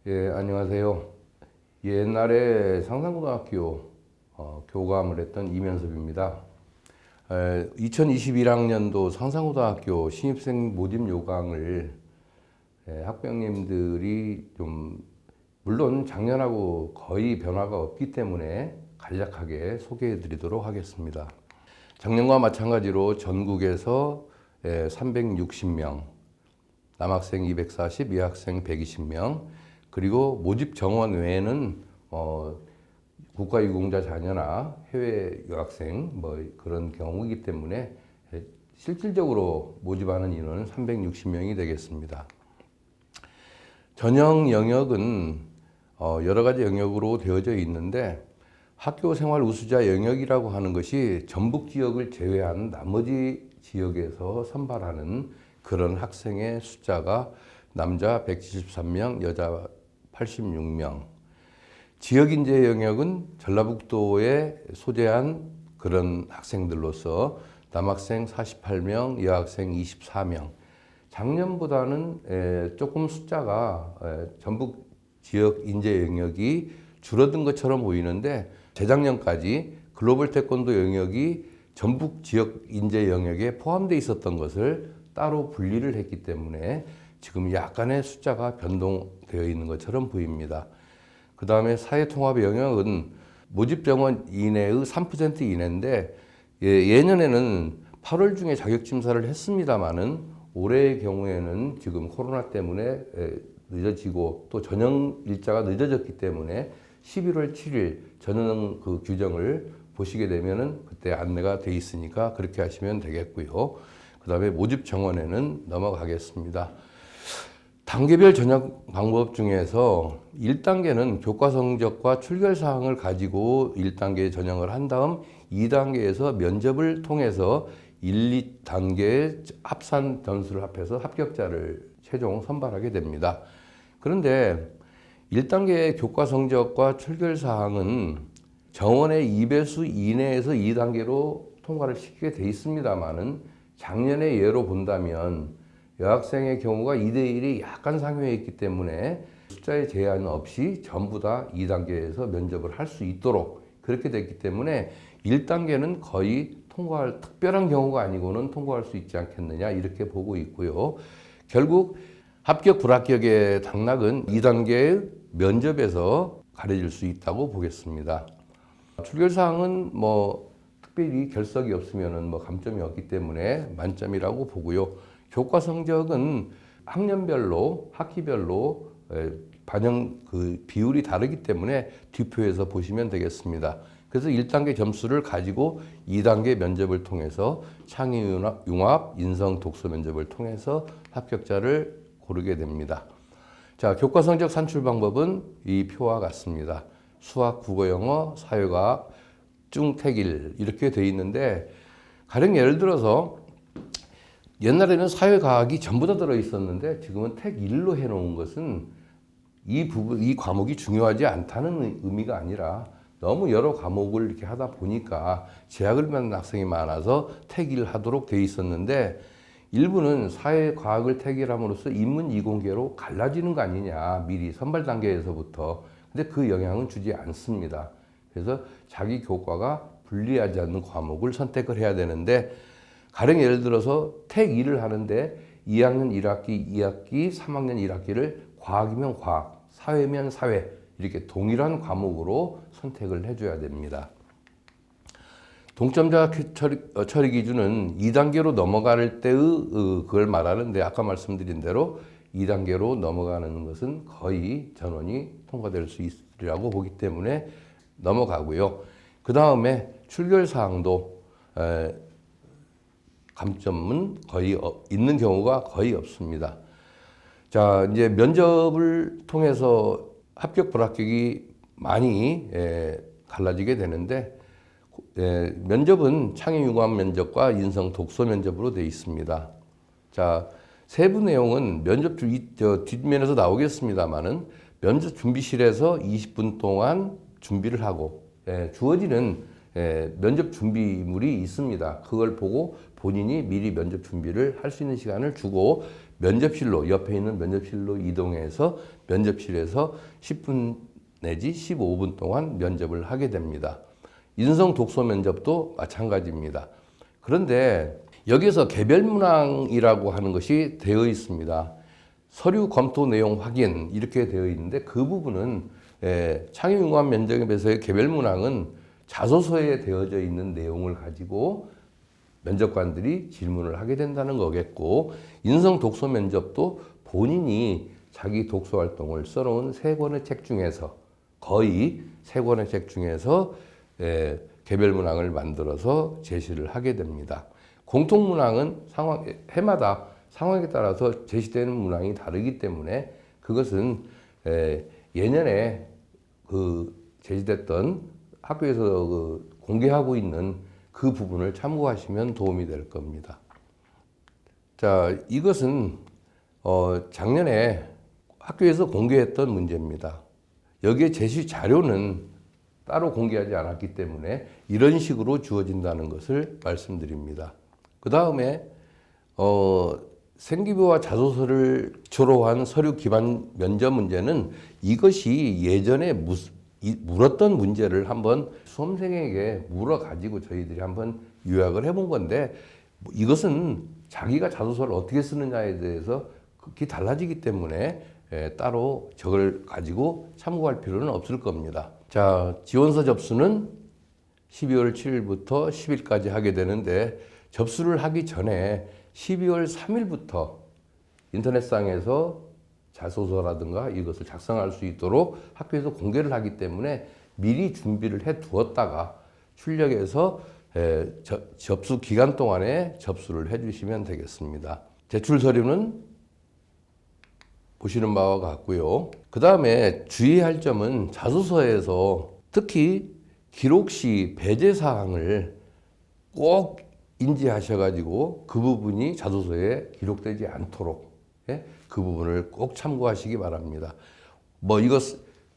예, 안녕하세요. 옛날에 상산고등학교 교감을 했던 이면섭입니다. 2021학년도 상산고등학교 신입생 모집 요강을 학부형님들이 좀 물론 작년하고 거의 변화가 없기 때문에 간략하게 소개해 드리도록 하겠습니다. 작년과 마찬가지로 전국에서 360명, 남학생 240, 여학생 120명, 그리고 모집 정원 외에는 국가유공자 자녀나 해외 유학생 뭐 그런 경우이기 때문에 실질적으로 모집하는 인원은 360명이 되겠습니다. 전형 영역은 여러 가지 영역으로 되어져 있는데 학교 생활 우수자 영역이라고 하는 것이 전북 지역을 제외한 나머지 지역에서 선발하는 그런 학생의 숫자가 남자 173명, 여자 86명. 지역인재 영역은 전라북도에 소재한 그런 학생들로서 남학생 48명, 여학생 24명. 작년보다는 조금 숫자가 전북 지역 인재 영역이 줄어든 것처럼 보이는데 재작년까지 글로벌 태권도 영역이 전북 지역 인재 영역에 포함되어 있었던 것을 따로 분리를 했기 때문에 지금 약간의 숫자가 변동되어 있는 것처럼 보입니다. 그 다음에 사회통합 영역은 모집 정원 이내의 3% 이내인데 예년에는 8월 중에 자격심사를 했습니다마는 올해의 경우에는 지금 코로나 때문에 늦어지고 또 전형 일자가 늦어졌기 때문에 11월 7일 전형 그 규정을 보시게 되면은 그때 안내가 돼 있으니까 그렇게 하시면 되겠고요. 그 다음에 모집 정원에는 넘어가겠습니다. 단계별 전형 방법 중에서 1단계는 교과 성적과 출결 사항을 가지고 1단계 전형을 한 다음 2단계에서 면접을 통해서 1, 2단계의 합산 점수를 합해서 합격자를 최종 선발하게 됩니다. 그런데 1단계의 교과 성적과 출결 사항은 정원의 2배수 이내에서 2단계로 통과를 시키게 돼 있습니다만은 작년의 예로 본다면 여학생의 경우가 2대1이 약간 상회해 있기 때문에 숫자의 제한 없이 전부 다 2단계에서 면접을 할 수 있도록 그렇게 됐기 때문에 1단계는 거의 통과할 특별한 경우가 아니고는 통과할 수 있지 않겠느냐 이렇게 보고 있고요. 결국 합격 불합격의 당락은 2단계의 면접에서 가려질 수 있다고 보겠습니다. 출결사항은 뭐 특별히 결석이 없으면은 뭐 감점이 없기 때문에 만점이라고 보고요. 교과 성적은 학년별로 학기별로 반영 그 비율이 다르기 때문에 뒷표에서 보시면 되겠습니다. 그래서 1단계 점수를 가지고 2단계 면접을 통해서 창의융합, 인성, 독서 면접을 통해서 합격자를 고르게 됩니다. 자, 교과 성적 산출 방법은 이 표와 같습니다. 수학, 국어, 영어, 사회과학, 중택일 이렇게 돼 있는데 가령 예를 들어서 옛날에는 사회과학이 전부 다 들어 있었는데 지금은 택1로 해놓은 것은 이 과목이 중요하지 않다는 의미가 아니라 너무 여러 과목을 이렇게 하다 보니까 제약을 받는 학생이 많아서 택1 하도록 돼 있었는데 일부는 사회과학을 택일함으로써 인문 이공계로 갈라지는 거 아니냐 미리 선발 단계에서부터. 근데 그 영향은 주지 않습니다. 그래서 자기 교과가 불리하지 않는 과목을 선택을 해야 되는데 가령 예를 들어서 택2를 하는데 2학년 1학기, 2학기, 3학년 1학기를 과학이면 과학, 사회면 사회 이렇게 동일한 과목으로 선택을 해줘야 됩니다. 동점자 처리 기준은 2단계로 넘어갈 때의 그걸 말하는데 아까 말씀드린 대로 2단계로 넘어가는 것은 거의 전원이 통과될 수 있으리라고 보기 때문에 넘어가고요. 그 다음에 출결 사항도 감점은 거의 있는 경우가 거의 없습니다. 자, 이제 면접을 통해서 합격 불합격이 많이 갈라지게 되는데 면접은 창의융합 면접과 인성 독서 면접으로 되어 있습니다. 자, 세부 내용은 면접 뒷면에서 나오겠습니다만은 면접 준비실에서 20분 동안 준비를 하고 주어지는 면접 준비물이 있습니다. 그걸 보고 본인이 미리 면접 준비를 할 수 있는 시간을 주고 면접실로 옆에 있는 면접실로 이동해서 면접실에서 10분 내지 15분 동안 면접을 하게 됩니다. 인성 독서 면접도 마찬가지입니다. 그런데 여기서 개별 문항이라고 하는 것이 되어 있습니다. 서류 검토 내용 확인 이렇게 되어 있는데 그 부분은 창의융합 면접에서의 개별 문항은 자소서에 되어져 있는 내용을 가지고 면접관들이 질문을 하게 된다는 거겠고, 인성 독서 면접도 본인이 자기 독서 활동을 써놓은 3권의 책 중에서 거의 3권의 책 중에서 개별 문항을 만들어서 제시를 하게 됩니다. 공통 문항은 해마다 상황에 따라서 제시되는 문항이 다르기 때문에 그것은 예년에 제시됐던 학교에서 공개하고 있는 그 부분을 참고하시면 도움이 될 겁니다. 자, 이것은 작년에 학교에서 공개했던 문제입니다. 여기에 제시 자료는 따로 공개하지 않았기 때문에 이런 식으로 주어진다는 것을 말씀드립니다. 그 다음에 생기부와 자소서를 기초로 한 서류 기반 면접 문제는 이것이 예전에 물었던 문제를 한번 수험생에게 물어가지고 저희들이 한번 요약을 해본 건데, 이것은 자기가 자소서를 어떻게 쓰느냐에 대해서 극히 달라지기 때문에 따로 저걸 가지고 참고할 필요는 없을 겁니다. 자, 지원서 접수는 12월 7일부터 10일까지 하게 되는데, 접수를 하기 전에 12월 3일부터 인터넷상에서 자소서라든가 이것을 작성할 수 있도록 학교에서 공개를 하기 때문에 미리 준비를 해 두었다가 출력해서 접수 기간 동안에 접수를 해 주시면 되겠습니다. 제출 서류는 보시는 바와 같고요. 그 다음에 주의할 점은 자소서에서 특히 기록 시 배제 사항을 꼭 인지하셔가지고 그 부분이 자소서에 기록되지 않도록 그 부분을 꼭 참고하시기 바랍니다. 뭐 이거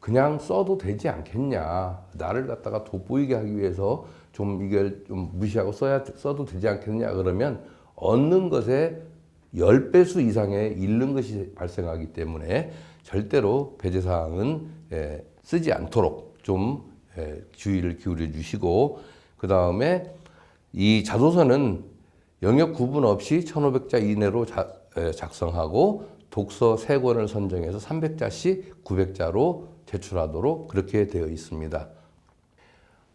그냥 써도 되지 않겠냐, 나를 갖다가 돋보이게 하기 위해서 좀 이걸 좀 무시하고 써도 되지 않겠냐 그러면 얻는 것에 10배수 이상의 잃는 것이 발생하기 때문에 절대로 배제사항은 쓰지 않도록 좀 주의를 기울여 주시고, 그 다음에 이 자소서는 영역 구분 없이 1500자 이내로 작성하고 독서 3권을 선정해서 300자씩 900자로 제출하도록 그렇게 되어 있습니다.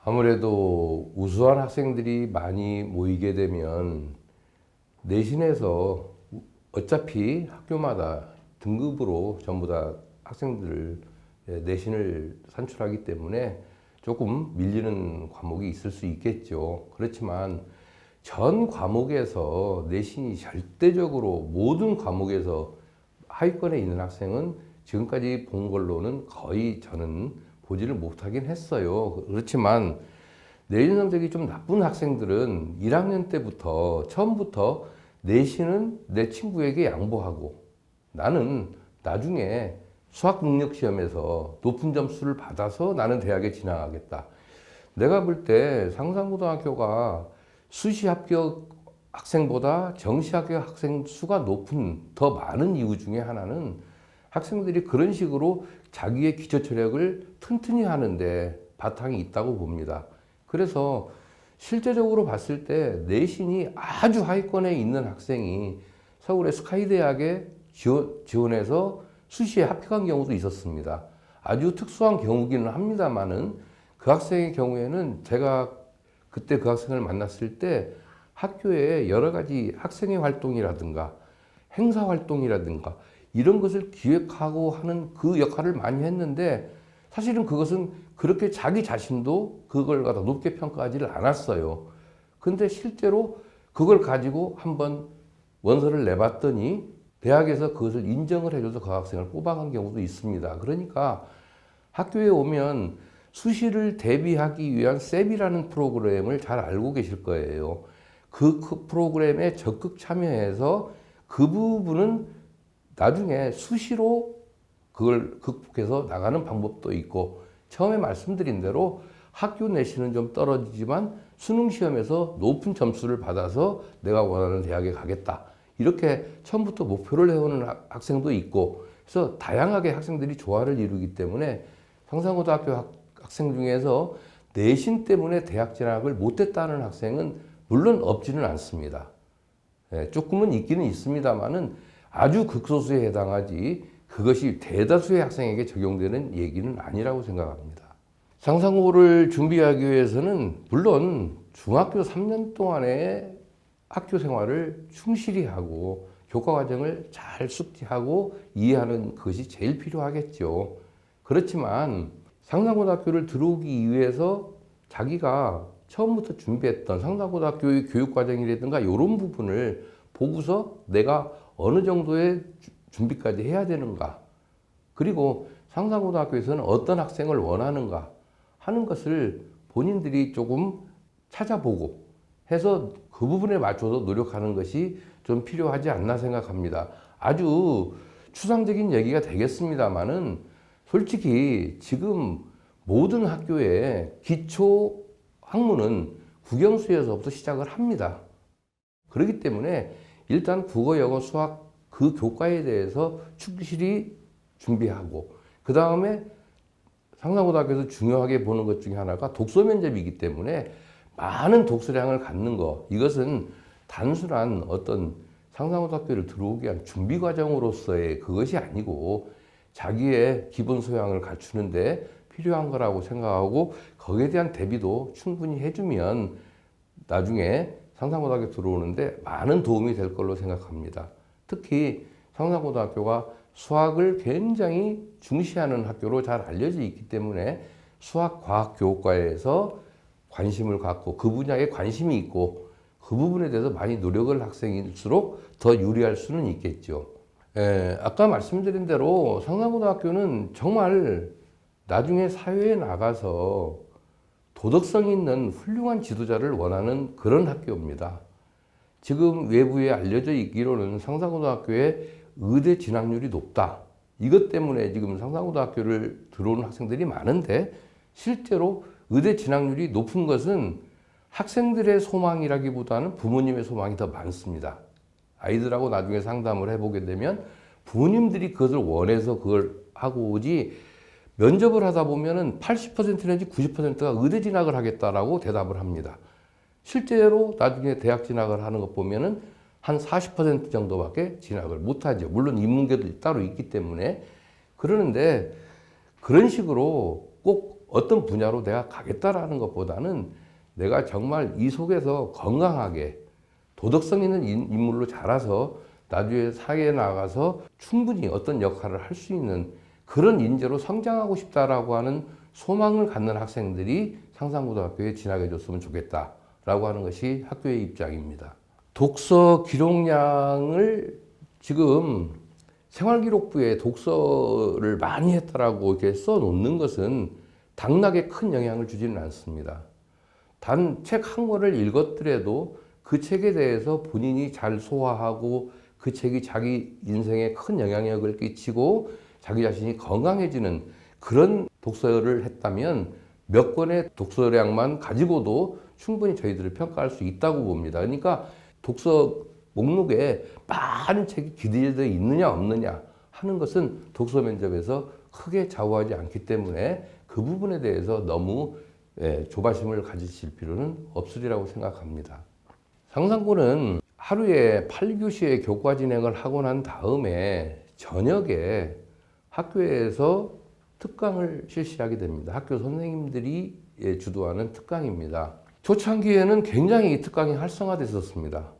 아무래도 우수한 학생들이 많이 모이게 되면 내신에서 어차피 학교마다 등급으로 전부 다 학생들 내신을 산출하기 때문에 조금 밀리는 과목이 있을 수 있겠죠. 그렇지만 전 과목에서 내신이 절대적으로 모든 과목에서 하위권에 있는 학생은 지금까지 본 걸로는 거의 저는 보지를 못하긴 했어요. 그렇지만 내신 성적이 좀 나쁜 학생들은 1학년 때부터 처음부터 내신은 내 친구에게 양보하고 나는 나중에 수학 능력 시험에서 높은 점수를 받아서 나는 대학에 진학하겠다. 내가 볼 때 상산고등학교가 수시 합격 학생보다 정시 합격 학생 수가 더 많은 이유 중에 하나는 학생들이 그런 식으로 자기의 기초 체력을 튼튼히 하는데 바탕이 있다고 봅니다. 그래서 실제적으로 봤을 때 내신이 아주 하위권에 있는 학생이 서울의 스카이대학에 지원해서 수시에 합격한 경우도 있었습니다. 아주 특수한 경우기는 합니다만은 그 학생의 경우에는 제가 그때 그 학생을 만났을 때 학교에 여러 가지 학생회 활동이라든가 행사 활동이라든가 이런 것을 기획하고 하는 그 역할을 많이 했는데, 사실은 그것은 그렇게 자기 자신도 그걸 갖다 높게 평가하지를 않았어요. 근데 실제로 그걸 가지고 한번 원서를 내봤더니 대학에서 그것을 인정을 해줘서 그 학생을 뽑아간 경우도 있습니다. 그러니까 학교에 오면 수시를 대비하기 위한 셉이라는 프로그램을 잘 알고 계실 거예요. 그 프로그램에 적극 참여해서 그 부분은 나중에 수시로 그걸 극복해서 나가는 방법도 있고, 처음에 말씀드린 대로 학교 내신은 좀 떨어지지만 수능 시험에서 높은 점수를 받아서 내가 원하는 대학에 가겠다, 이렇게 처음부터 목표를 해오는 학생도 있고, 그래서 다양하게 학생들이 조화를 이루기 때문에 상산고등학교 학생 중에서 내신 때문에 대학 진학을 못했다는 학생은 물론 없지는 않습니다. 조금은 있기는 있습니다만은 아주 극소수에 해당하지 그것이 대다수의 학생에게 적용되는 얘기는 아니라고 생각합니다. 상상고를 준비하기 위해서는 물론 중학교 3년 동안의 학교 생활을 충실히 하고 교과 과정을 잘 숙지하고 이해하는 것이 제일 필요하겠죠. 그렇지만 상산고등학교를 들어오기 위해서 자기가 처음부터 준비했던 상산고등학교의 교육과정이라든가 이런 부분을 보고서 내가 어느 정도의 준비까지 해야 되는가, 그리고 상산고등학교에서는 어떤 학생을 원하는가 하는 것을 본인들이 조금 찾아보고 해서 그 부분에 맞춰서 노력하는 것이 좀 필요하지 않나 생각합니다. 아주 추상적인 얘기가 되겠습니다만은 솔직히 지금 모든 학교의 기초 학문은 국영수에서부터 시작을 합니다. 그렇기 때문에 일단 국어, 영어, 수학 그 교과에 대해서 충실히 준비하고, 그 다음에 상산고등학교에서 중요하게 보는 것 중에 하나가 독서 면접이기 때문에 많은 독서량을 갖는 것, 이것은 단순한 어떤 상산고등학교를 들어오기 위한 준비 과정으로서의 그것이 아니고 자기의 기본 소양을 갖추는데 필요한 거라고 생각하고, 거기에 대한 대비도 충분히 해주면 나중에 상산고등학교 들어오는데 많은 도움이 될 걸로 생각합니다. 특히 상산고등학교가 수학을 굉장히 중시하는 학교로 잘 알려져 있기 때문에 수학, 과학 교과에서 관심을 갖고 그 분야에 관심이 있고 그 부분에 대해서 많이 노력을 학생일수록 더 유리할 수는 있겠죠. 아까 말씀드린 대로 상산고등학교는 정말 나중에 사회에 나가서 도덕성 있는 훌륭한 지도자를 원하는 그런 학교입니다. 지금 외부에 알려져 있기로는 상산고등학교의 의대 진학률이 높다. 이것 때문에 지금 상산고등학교를 들어오는 학생들이 많은데, 실제로 의대 진학률이 높은 것은 학생들의 소망이라기보다는 부모님의 소망이 더 많습니다. 아이들하고 나중에 상담을 해보게 되면 부모님들이 그것을 원해서 그걸 하고 오지, 면접을 하다 보면은 80% 내지 90%가 의대 진학을 하겠다라고 대답을 합니다. 실제로 나중에 대학 진학을 하는 것 보면은 한 40% 정도밖에 진학을 못하죠. 물론 인문계도 따로 있기 때문에. 그러는데 그런 식으로 꼭 어떤 분야로 내가 가겠다라는 것보다는 내가 정말 이 속에서 건강하게 도덕성 있는 인물로 자라서 나중에 사회에 나가서 충분히 어떤 역할을 할 수 있는 그런 인재로 성장하고 싶다라고 하는 소망을 갖는 학생들이 상산고등학교에 진학해 줬으면 좋겠다라고 하는 것이 학교의 입장입니다. 독서 기록량을 지금 생활기록부에 독서를 많이 했다라고 이렇게 써 놓는 것은 당락에 큰 영향을 주지는 않습니다. 단 책 한 권을 읽었더라도 그 책에 대해서 본인이 잘 소화하고 그 책이 자기 인생에 큰 영향력을 끼치고 자기 자신이 건강해지는 그런 독서를 했다면 몇 권의 독서량만 가지고도 충분히 저희들을 평가할 수 있다고 봅니다. 그러니까 독서 목록에 많은 책이 기재되어 있느냐 없느냐 하는 것은 독서 면접에서 크게 좌우하지 않기 때문에 그 부분에 대해서 너무 조바심을 가지실 필요는 없으리라고 생각합니다. 상산고는 하루에 8교시의 교과 진행을 하고 난 다음에 저녁에 학교에서 특강을 실시하게 됩니다. 학교 선생님들이 주도하는 특강입니다. 초창기에는 굉장히 이 특강이 활성화됐었습니다.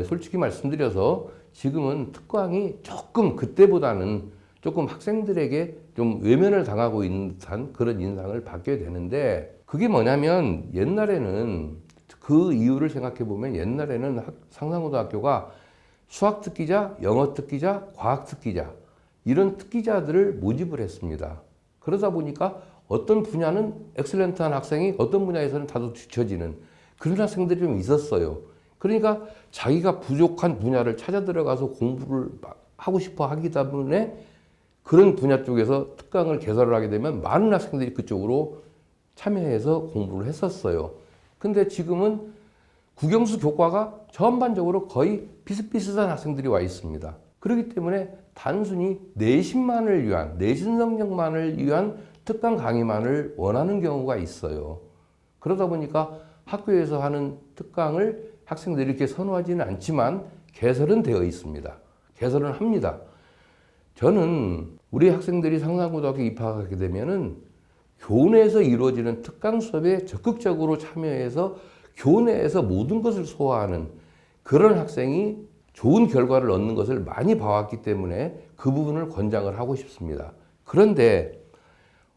솔직히 말씀드려서 지금은 특강이 조금 그때보다는 조금 학생들에게 좀 외면을 당하고 있는 듯한 그런 인상을 받게 되는데, 그게 뭐냐면 옛날에는 그 이유를 생각해 보면 옛날에는 상산고등학교가 수학 특기자, 영어 특기자, 과학 특기자 이런 특기자들을 모집을 했습니다. 그러다 보니까 어떤 분야는 엑셀런트한 학생이 어떤 분야에서는 다소 뒤처지는 그런 학생들이 좀 있었어요. 그러니까 자기가 부족한 분야를 찾아 들어가서 공부를 하고 싶어 하기 때문에 그런 분야 쪽에서 특강을 개설을 하게 되면 많은 학생들이 그쪽으로 참여해서 공부를 했었어요. 근데 지금은 국영수 교과가 전반적으로 거의 비슷비슷한 학생들이 와 있습니다. 그렇기 때문에 단순히 내신만을 위한, 내신 성적만을 위한 특강 강의만을 원하는 경우가 있어요. 그러다 보니까 학교에서 하는 특강을 학생들이 이렇게 선호하지는 않지만 개설은 되어 있습니다. 개설은 합니다. 저는 우리 학생들이 상산고등학교 입학하게 되면은 교내에서 이루어지는 특강 수업에 적극적으로 참여해서 교내에서 모든 것을 소화하는 그런 학생이 좋은 결과를 얻는 것을 많이 봐왔기 때문에 그 부분을 권장을 하고 싶습니다. 그런데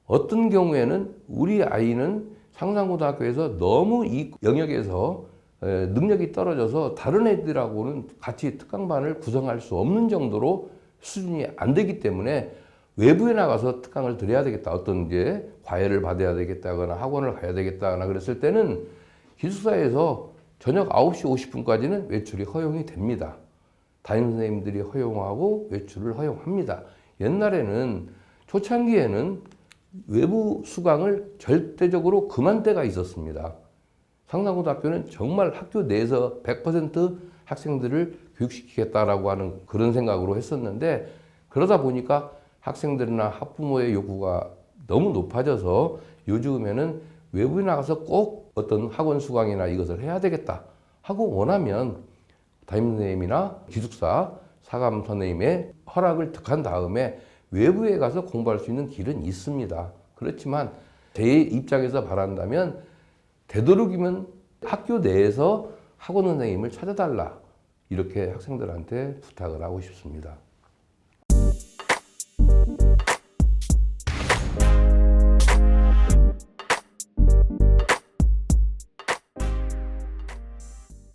어떤 경우에는 우리 아이는 상산고등학교에서 너무 이 영역에서 능력이 떨어져서 다른 애들하고는 같이 특강반을 구성할 수 없는 정도로 수준이 안 되기 때문에 외부에 나가서 특강을 드려야 되겠다. 어떤 이제 과외를 받아야 되겠다거나 학원을 가야 되겠다거나 그랬을 때는 기숙사에서 저녁 9시 50분까지는 외출이 허용이 됩니다. 담임 선생님들이 허용하고 외출을 허용합니다. 옛날에는 초창기에는 외부 수강을 절대적으로 금한 때가 있었습니다. 상산고등학교는 정말 학교 내에서 100% 학생들을 교육시키겠다라고 하는 그런 생각으로 했었는데 그러다 보니까 학생들이나 학부모의 요구가 너무 높아져서 요즘에는 외부에 나가서 꼭 어떤 학원 수강이나 이것을 해야 되겠다 하고 원하면 담임 선생님이나 기숙사 사감 선생님의 허락을 득한 다음에 외부에 가서 공부할 수 있는 길은 있습니다. 그렇지만 제 입장에서 바란다면 되도록이면 학교 내에서 학원 선생님을 찾아달라 이렇게 학생들한테 부탁을 하고 싶습니다.